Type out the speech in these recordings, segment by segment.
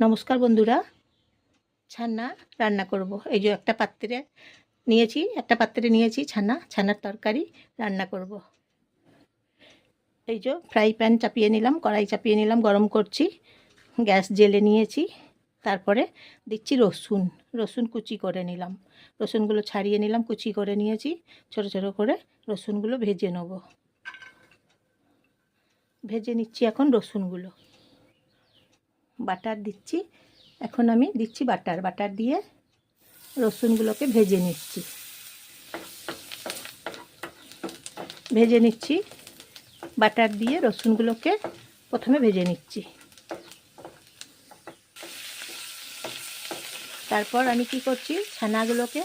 নমস্কার বন্ধুরা, ছানা রান্না করব। এই যে একটা পাত্রে নিয়েছি ছানার তরকারি রান্না করব। এই যে ফ্রাই প্যান চাপিয়ে নিলাম, কড়াই চাপিয়ে নিলাম, গরম করছি, গ্যাস জেলে নিয়েছি। তারপরে দিচ্ছি রসুন কুচি করে নিলাম, রসুনগুলো ছাড়িয়ে নিলাম, কুচি করে নিয়েছি। ছোট ছোট করে রসুনগুলো ভেজে নেব। ভেজে নিচ্ছি এখন রসুনগুলো। বাটার দিচ্ছি, এখন আমি দিচ্ছি বাটার দিয়ে রসুনগুলোকে ভেজে নিচ্ছি। বাটার দিয়ে রসুনগুলোকে প্রথমে ভেজে নিচ্ছি। তারপর আমি কি করছি, ছানাগুলোকে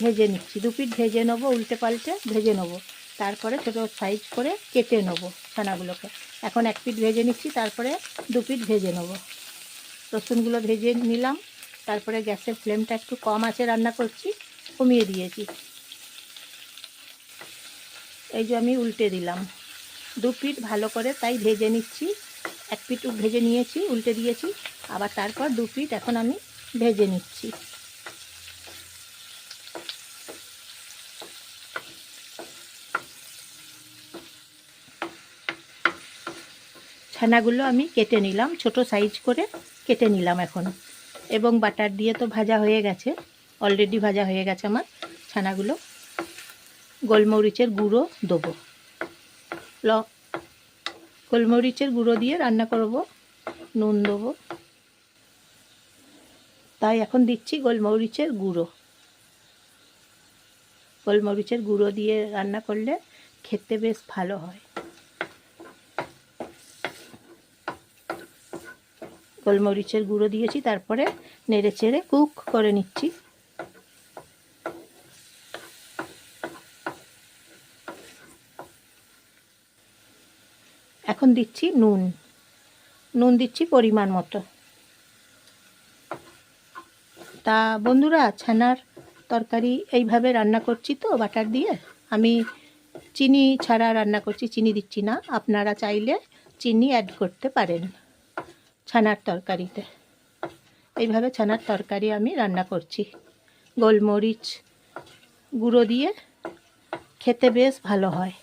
ভেজে নিচ্ছি। দু পিঠ ভেজে নেবো, উল্টে পাল্টে ভেজে নেবো। তারপরে ছোটো সাইজ করে কেটে নেবো ছানাগুলোকে। এখন এক পিঠ ভেজে নিচ্ছি, তারপরে দু পিঠ ভেজে নেবো। রসুনগুলো ভেজে নিলাম। তারপরে গ্যাসের ফ্লেমটা একটু কম আঁচে রান্না করছি, কমিয়ে দিয়েছি। এই যে আমি উল্টে দিলাম, দু পিঠ ভালো করে তাই ভেজে নিচ্ছি। এক পিঠ ভেজে নিয়েছি, উল্টে দিয়েছি, আবার তারপর দু পিঠ এখন আমি ভেজে নিচ্ছি। ছানাগুলো আমি কেটে নিলাম, ছোট সাইজ করে কেটে নিলাম এখন। এবং বাটার দিয়ে তো ভাজা হয়ে গেছে, অলরেডি ভাজা হয়ে গেছে আমার ছানাগুলো। গোলমরিচের গুঁড়ো দেবো, গোলমরিচের গুঁড়ো দিয়ে রান্না করব। নুন দেবো, তাই এখন দিচ্ছি গোলমরিচের গুঁড়ো দিয়ে রান্না করলে খেতে বেশ ভালো হয়। গোলমরিচের গুঁড়ো দিয়েছি, তারপরে নেড়ে চেড়ে কুক করে নিচ্ছি। এখন দিচ্ছি নুন দিচ্ছি পরিমাণ মতো। তা বন্ধুরা, ছানার তরকারি এইভাবে রান্না করছি তো বাটার দিয়ে। আমি চিনি ছাড়া রান্না করছি, চিনি দিচ্ছি না। আপনারা চাইলে চিনি অ্যাড করতে পারেন ছানার তরকারিতে। এইভাবে ছানার তরকারি আমি রান্না করছি গোলমরিচ গুঁড়ো দিয়ে, খেতে বেশ ভালো হয়।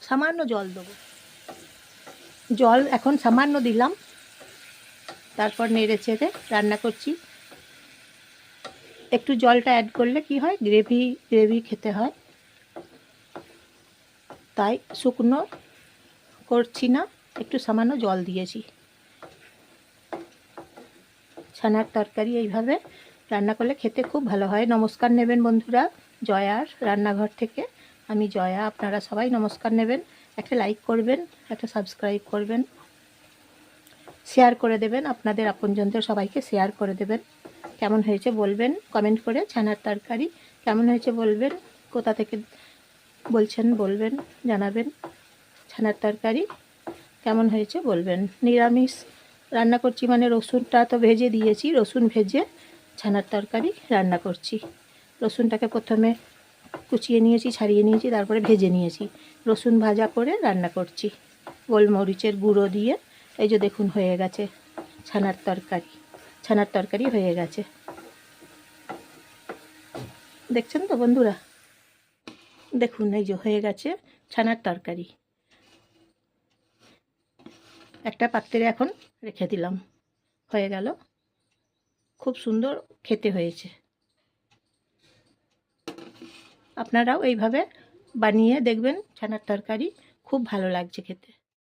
সামান্য জল দেবো, জল এখন সামান্য দিলাম। তারপর নেড়ে চেড়ে রান্না করছি। একটু জলটা অ্যাড করলে কি হয়, গ্রেভি খেতে হয়, তাই শুকনো করছি না, একটু সামান্য জল দিয়েছি। ছানার তরকারি এইভাবে রান্না করলে খেতে খুব ভালো হয়। নমস্কার নেবেন বন্ধুরা জয়ার রান্নাঘর থেকে। আমি জয়া, আপনারা সবাই নমস্কার নেবেন। একটা লাইক করবেন, একটা সাবস্ক্রাইব করবেন, শেয়ার করে দেবেন, আপনাদের আপনজনদের সবাইকে শেয়ার করে দেবেন। কেমন হয়েছে বলবেন কমেন্ট করে। ছানার তরকারি কেমন হয়েছে বলবেন, কোথা থেকে বলছেন বলবেন, জানাবেন। ছানার তরকারি কেমন হয়েছে বলবেন। নিরামিষ রান্না করছি মানে রসুনটা তো ভেজে দিয়েছি, রসুন ভেজে ছানার তরকারি রান্না করছি। রসুনটাকে প্রথমে কুচিয়ে নিয়েছি, ছাড়িয়ে নিয়েছি, তারপরে ভেজে নিয়েছি। রসুন ভাজা করে রান্না করছি গোলমরিচের গুঁড়ো দিয়ে। এই যে দেখুন হয়ে গেছে ছানার তরকারি হয়ে গেছে। দেখছেন তো বন্ধুরা, দেখুন এই যে হয়ে গেছে ছানার তরকারি। একটা পাত্রে এখন রেখে দিলাম, হয়ে গেল। খুব সুন্দর খেতে হয়েছে। আপনারাও এইভাবে বানিয়ে দেখবেন, ছানার তরকারি খুব ভালো লাগছে খেতে।